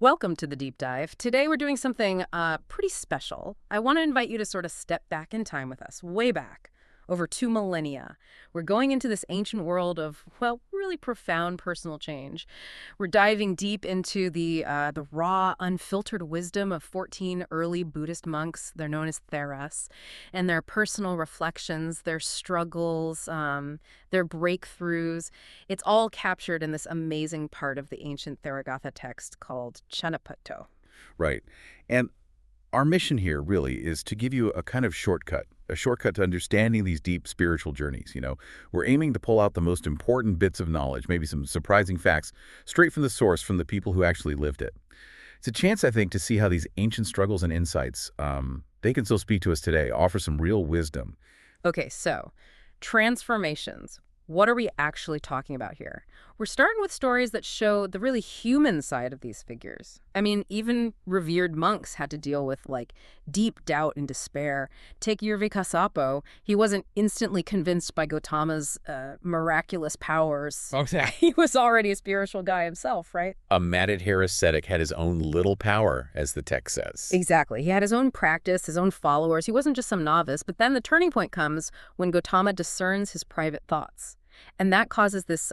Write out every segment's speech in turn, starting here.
Welcome to the deep dive. Today we're doing something pretty special. I want to invite you to sort of step back in time with us, way back, over 2 millennia. We're going into this ancient world of, well, really profound personal change. We're diving deep into the raw, unfiltered wisdom of 14 early Buddhist monks. They're known as Theras, and their personal reflections, their struggles, their breakthroughs. It's all captured in this amazing part of the ancient Theragatha text called CHANIPÂTO. Right. And our mission here really is to give you a kind of shortcut, a shortcut to understanding these deep spiritual journeys. We're aiming to pull out the most important bits of knowledge, maybe some surprising facts, straight from the source, from the people who actually lived it. It's a chance, I think, to see how these ancient struggles and insights, they can still speak to us today, offer some real wisdom. Okay, so transformations. What are we actually talking about here? We're starting with stories that show the really human side of these figures. I mean, even revered monks had to deal with, like, deep doubt and despair. Take Uruveḷakassapo. He wasn't instantly convinced by Gautama's miraculous powers. Okay. He was already a spiritual guy himself, right? A matted hair ascetic had his own little power, as the text says. Exactly. He had his own practice, his own followers. He wasn't just some novice. But then the turning point comes when Gautama discerns his private thoughts. And that causes this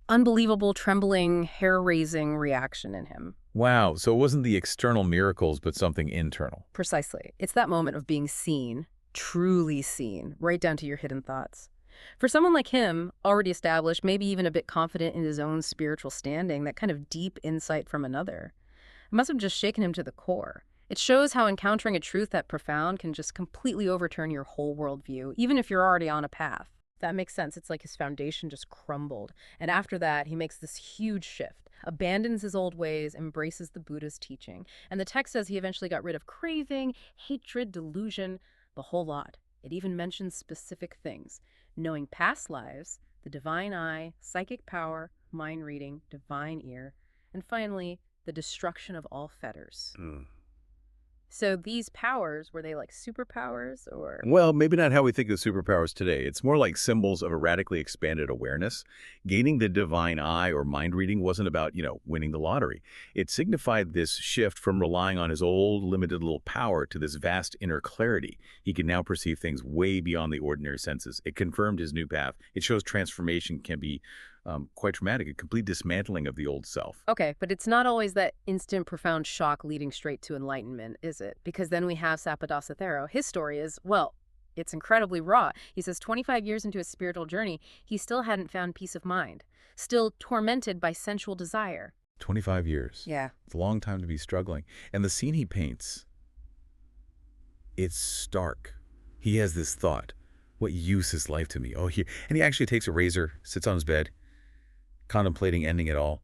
unbelievable, trembling, hair-raising reaction in him. Wow, so it wasn't the external miracles, but something internal. Precisely. It's that moment of being seen, truly seen, right down to your hidden thoughts. For someone like him, already established, maybe even a bit confident in his own spiritual standing, that kind of deep insight from another, it must have just shaken him to the core. It shows how encountering a truth that profound can just completely overturn your whole worldview, even if you're already on a path. That makes sense. It's like his foundation just crumbled. And after that, he makes this huge shift, abandons his old ways, embraces the Buddha's teaching. And the text says he eventually got rid of craving, hatred, delusion, the whole lot. It even mentions specific things: knowing past lives, the divine eye, psychic power, mind reading, divine ear, and finally, the destruction of all fetters. So these powers, were they like superpowers or? Well, maybe not how we think of superpowers today. It's more like symbols of a radically expanded awareness. Gaining the divine eye or mind reading wasn't about, winning the lottery. It signified this shift from relying on his old limited little power to this vast inner clarity. He can now perceive things way beyond the ordinary senses. It confirmed his new path. It shows transformation can be quite traumatic, a complete dismantling of the old self. Okay, but it's not always that instant, profound shock leading straight to enlightenment, is it? Because then we have Sappadāsa Thera. His story is, well, it's incredibly raw. He says 25 years into his spiritual journey, he still hadn't found peace of mind, still tormented by sensual desire. 25 years. Yeah. It's a long time to be struggling. And the scene he paints, it's stark. He has this thought: what use is life to me? And he actually takes a razor, sits on his bed, contemplating ending it all,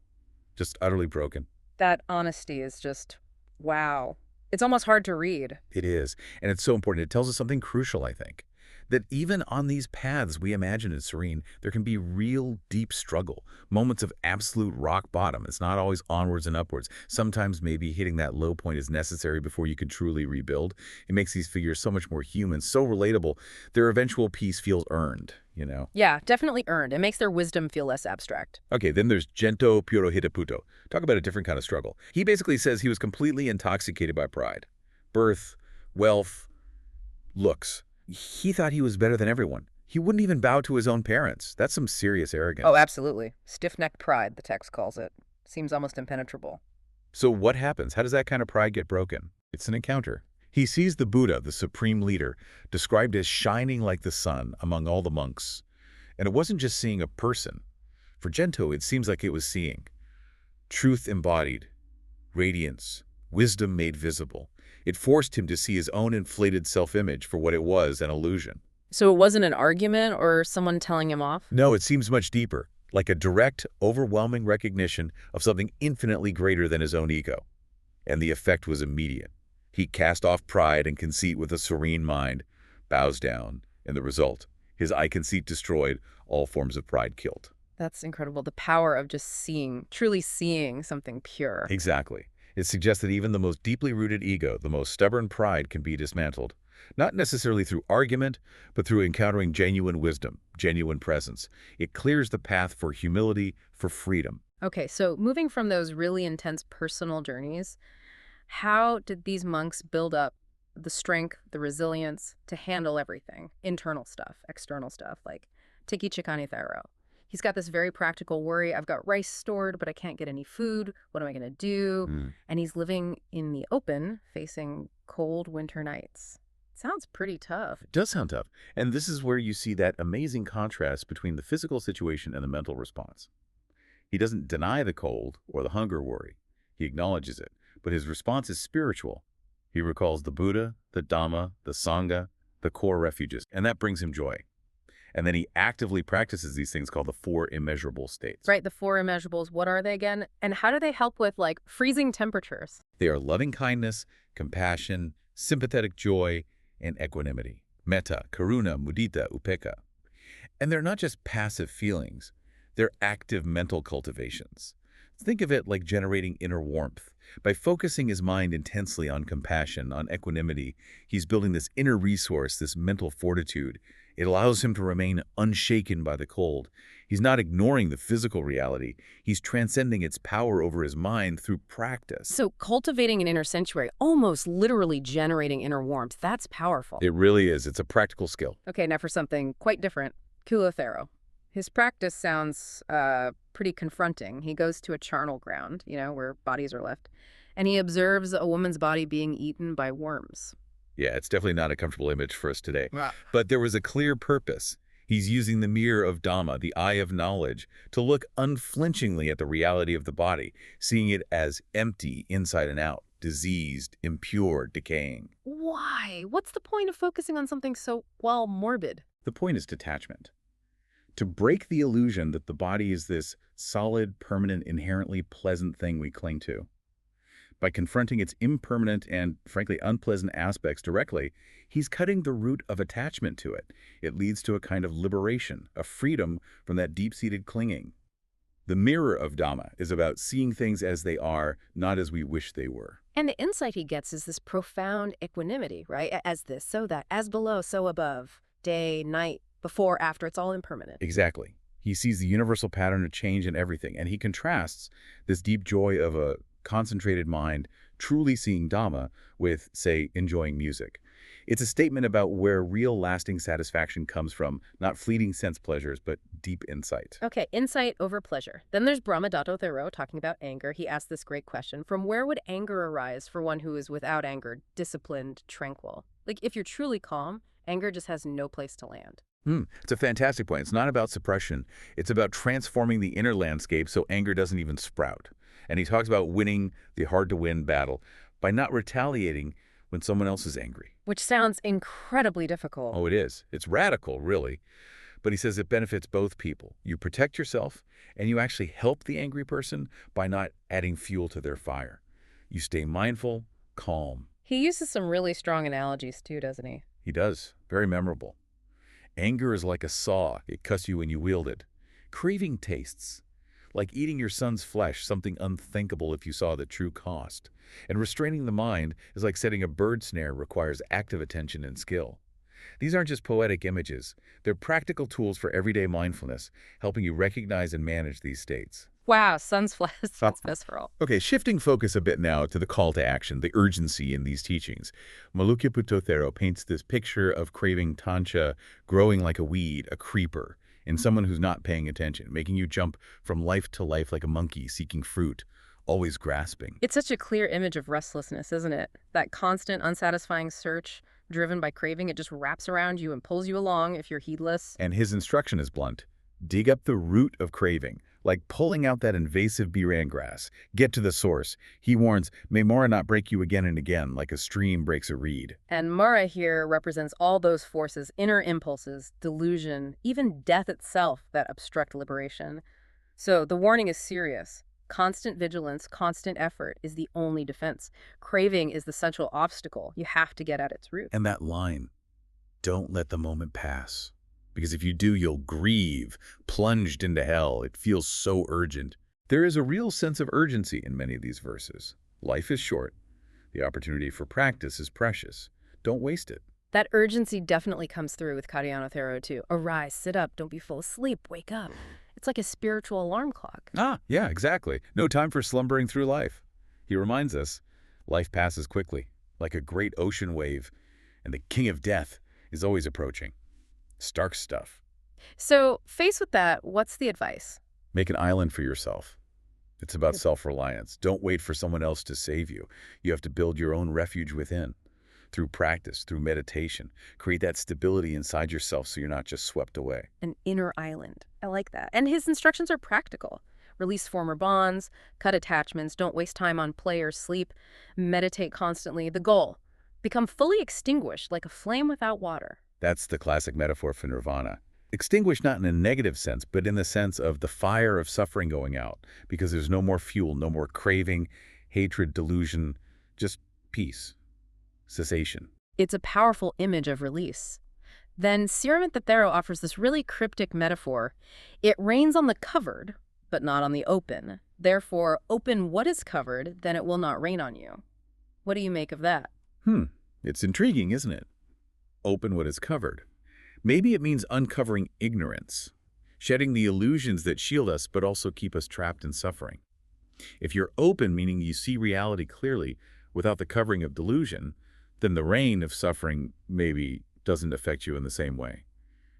just utterly broken. That honesty is just, wow. It's almost hard to read. It is, and it's so important. It tells us something crucial, I think, that even on these paths we imagine as serene, there can be real deep struggle, moments of absolute rock bottom. It's not always onwards and upwards. Sometimes maybe hitting that low point is necessary before you can truly rebuild. It makes these figures so much more human, so relatable. Their eventual peace feels earned, Yeah, definitely earned. It makes their wisdom feel less abstract. Okay, then there's Gento Purohitaputto. Talk about a different kind of struggle. He basically says he was completely intoxicated by pride. Birth, wealth, looks. He thought he was better than everyone. He wouldn't even bow to his own parents. That's some serious arrogance. Oh, absolutely. Stiff-necked pride, the text calls it. Seems almost impenetrable. So what happens? How does that kind of pride get broken? It's an encounter. He sees the Buddha, the supreme leader, described as shining like the sun among all the monks. And it wasn't just seeing a person. For Gento, it seems like it was seeing truth embodied, radiance, wisdom made visible. It forced him to see his own inflated self-image for what it was, an illusion. So it wasn't an argument or someone telling him off? No, it seems much deeper, like a direct, overwhelming recognition of something infinitely greater than his own ego. And the effect was immediate. He cast off pride and conceit with a serene mind, bows down, and the result, his eye conceit destroyed, all forms of pride killed. That's incredible. The power of just seeing, truly seeing something pure. Exactly. It suggests that even the most deeply rooted ego, the most stubborn pride, can be dismantled. Not necessarily through argument, but through encountering genuine wisdom, genuine presence. It clears the path for humility, for freedom. Okay, so moving from those really intense personal journeys, how did these monks build up the strength, the resilience to handle everything? Internal stuff, external stuff, like Tekicchakāni Thera. He's got this very practical worry. I've got rice stored, but I can't get any food. What am I going to do? Mm. And he's living in the open, facing cold winter nights. Sounds pretty tough. It does sound tough. And this is where you see that amazing contrast between the physical situation and the mental response. He doesn't deny the cold or the hunger worry. He acknowledges it, but his response is spiritual. He recalls the Buddha, the Dhamma, the Sangha, the core refuges, and that brings him joy. And then he actively practices these things called the four immeasurable states. Right, the four immeasurables, what are they again? And how do they help with, like, freezing temperatures? They are loving kindness, compassion, sympathetic joy, and equanimity. Metta, karuna, mudita, upekkha. And they're not just passive feelings. They're active mental cultivations. Think of it like generating inner warmth. By focusing his mind intensely on compassion, on equanimity, he's building this inner resource, this mental fortitude. It allows him to remain unshaken by the cold. He's not ignoring the physical reality. He's transcending its power over his mind through practice. So cultivating an inner sanctuary, almost literally generating inner warmth, that's powerful. It really is. It's a practical skill. Okay, now for something quite different, Kullo. His practice sounds pretty confronting. He goes to a charnel ground, where bodies are left, and he observes a woman's body being eaten by worms. Yeah, it's definitely not a comfortable image for us today. Wow. But there was a clear purpose. He's using the mirror of Dhamma, the eye of knowledge, to look unflinchingly at the reality of the body, seeing it as empty inside and out, diseased, impure, decaying. Why? What's the point of focusing on something so, well, morbid? The point is detachment. To break the illusion that the body is this solid, permanent, inherently pleasant thing we cling to. By confronting its impermanent and, frankly, unpleasant aspects directly, he's cutting the root of attachment to it. It leads to a kind of liberation, a freedom from that deep-seated clinging. The mirror of Dhamma is about seeing things as they are, not as we wish they were. And the insight he gets is this profound equanimity, right? As this, so that, as below, so above, day, night, before, after, it's all impermanent. Exactly. He sees the universal pattern of change in everything, and he contrasts this deep joy of a concentrated mind, truly seeing Dhamma, with, say, enjoying music. It's a statement about where real lasting satisfaction comes from, not fleeting sense pleasures, but deep insight. Okay, insight over pleasure. Then there's Brahmadatta Thero talking about anger. He asked this great question. From where would anger arise for one who is without anger, disciplined, tranquil? Like, if you're truly calm, anger just has no place to land. It's a fantastic point. It's not about suppression. It's about transforming the inner landscape so anger doesn't even sprout. And he talks about winning the hard-to-win battle by not retaliating when someone else is angry. Which sounds incredibly difficult. Oh, it is. It's radical, really. But he says it benefits both people. You protect yourself, and you actually help the angry person by not adding fuel to their fire. You stay mindful, calm. He uses some really strong analogies too, doesn't he? He does. Very memorable. Anger is like a saw. It cuts you when you wield it. Craving tastes. Like eating your son's flesh, something unthinkable if you saw the true cost. And restraining the mind is like setting a bird snare, requires active attention and skill. These aren't just poetic images. They're practical tools for everyday mindfulness, helping you recognize and manage these states. Wow, sun's flesh sounds visceral. Okay, shifting focus a bit now to the call to action, the urgency in these teachings. Māluṅkyaputto paints this picture of craving tancha growing like a weed, a creeper, in someone who's not paying attention, making you jump from life to life like a monkey seeking fruit, always grasping. It's such a clear image of restlessness, isn't it? That constant, unsatisfying search driven by craving, it just wraps around you and pulls you along if you're heedless. And his instruction is blunt. Dig up the root of craving, like pulling out that invasive biran grass. Get to the source. He warns, may Mara not break you again and again, like a stream breaks a reed. And Mara here represents all those forces, inner impulses, delusion, even death itself that obstruct liberation. So the warning is serious. Constant vigilance, constant effort is the only defense. Craving is the central obstacle. You have to get at its root. And that line, don't let the moment pass. Because if you do, you'll grieve, plunged into hell. It feels so urgent. There is a real sense of urgency in many of these verses. Life is short. The opportunity for practice is precious. Don't waste it. That urgency definitely comes through with Kātiyāno too. Arise, sit up, don't be full asleep, wake up. It's like a spiritual alarm clock. Ah, yeah, exactly. No time for slumbering through life. He reminds us, life passes quickly, like a great ocean wave, and the king of death is always approaching. Stark stuff. So, faced with that, what's the advice? Make an island for yourself. It's about self-reliance. Don't wait for someone else to save you. You have to build your own refuge within. Through practice, through meditation. Create that stability inside yourself so you're not just swept away. An inner island. I like that. And his instructions are practical. Release former bonds, cut attachments, don't waste time on play or sleep, meditate constantly. The goal, become fully extinguished like a flame without water. That's the classic metaphor for nirvana. Extinguished not in a negative sense, but in the sense of the fire of suffering going out, because there's no more fuel, no more craving, hatred, delusion, just peace, cessation. It's a powerful image of release. Then Thera offers this really cryptic metaphor. It rains on the covered, but not on the open. Therefore, open what is covered, then it will not rain on you. What do you make of that? It's intriguing, isn't it? Open what is covered. Maybe it means uncovering ignorance, shedding the illusions that shield us but also keep us trapped in suffering. If you're open, meaning you see reality clearly without the covering of delusion, then the rain of suffering maybe doesn't affect you in the same way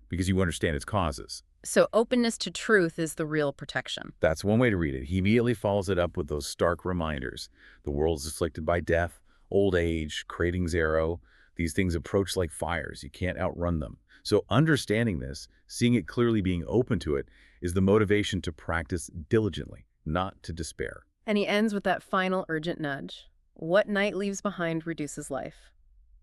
because you understand its causes. So openness to truth is the real protection. That's one way to read it. He immediately follows it up with those stark reminders. The world is afflicted by death, old age, craving zero. These things approach like fires. You can't outrun them. So understanding this, seeing it clearly, being open to it, is the motivation to practice diligently, not to despair. And he ends with that final urgent nudge. What night leaves behind reduces life.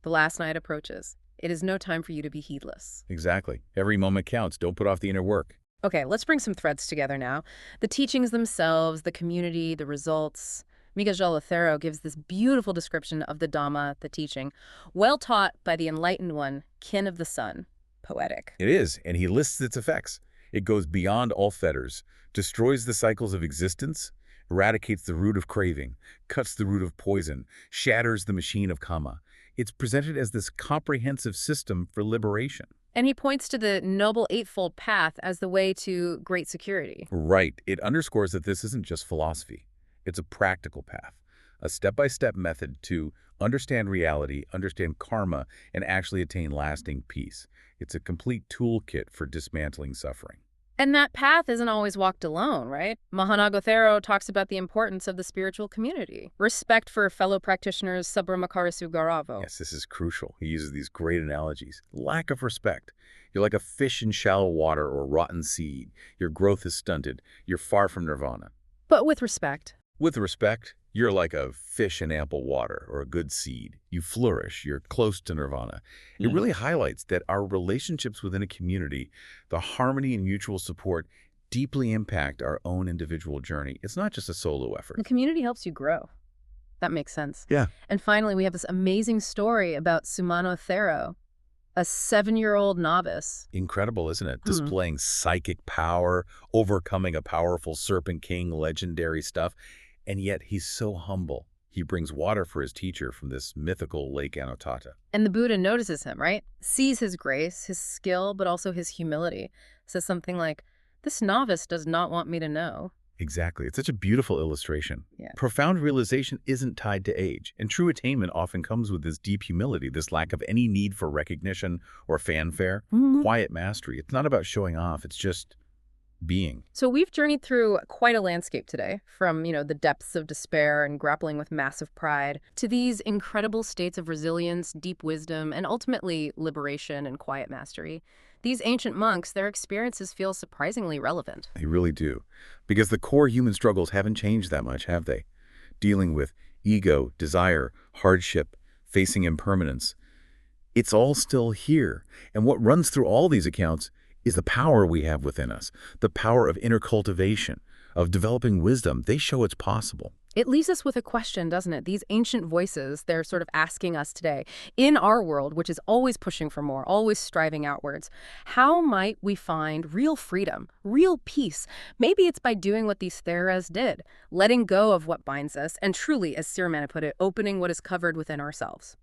The last night approaches. It is no time for you to be heedless. Exactly. Every moment counts. Don't put off the inner work. Okay, let's bring some threads together now. The teachings themselves, the community, the results. Migajālo Thera gives this beautiful description of the Dhamma, the teaching, well taught by the enlightened one, kin of the sun. Poetic. It is, and he lists its effects. It goes beyond all fetters, destroys the cycles of existence, eradicates the root of craving, cuts the root of poison, shatters the machine of karma. It's presented as this comprehensive system for liberation. And he points to the Noble Eightfold Path as the way to great security. Right. It underscores that this isn't just philosophy. It's a practical path, a step-by-step method to understand reality, understand karma, and actually attain lasting peace. It's a complete toolkit for dismantling suffering. And that path isn't always walked alone, right? Mahānāgo Thera talks about the importance of the spiritual community. Respect for fellow practitioners, sabramakarisu garavo. Yes, this is crucial. He uses these great analogies. Lack of respect. You're like a fish in shallow water or rotten seed. Your growth is stunted. You're far from nirvana. But with respect. With respect, you're like a fish in ample water or a good seed. You flourish. You're close to nirvana. It really highlights that our relationships within a community, the harmony and mutual support, deeply impact our own individual journey. It's not just a solo effort. The community helps you grow. That makes sense. Yeah. And finally, we have this amazing story about Sumano Thero, a 7-year-old novice. Incredible, isn't it? Displaying psychic power, overcoming a powerful serpent king, legendary stuff. And yet he's so humble. He brings water for his teacher from this mythical Lake Anotatta. And the Buddha notices him, right? Sees his grace, his skill, but also his humility. Says something like, this novice does not want me to know. Exactly. It's such a beautiful illustration. Yeah. Profound realization isn't tied to age, and true attainment often comes with this deep humility, this lack of any need for recognition or fanfare, quiet mastery. It's not about showing off. It's just being. So we've journeyed through quite a landscape today, from, the depths of despair and grappling with massive pride to these incredible states of resilience, deep wisdom, and ultimately liberation and quiet mastery. These ancient monks, their experiences feel surprisingly relevant. They really do. Because the core human struggles haven't changed that much, have they? Dealing with ego, desire, hardship, facing impermanence. It's all still here. And what runs through all these accounts is the power we have within us, the power of inner cultivation, of developing wisdom. They show it's possible. It leaves us with a question, doesn't it? These ancient voices, they're sort of asking us today, in our world, which is always pushing for more, always striving outwards, how might we find real freedom, real peace? Maybe it's by doing what these Theras did, letting go of what binds us, and truly, as Siramana put it, opening what is covered within ourselves.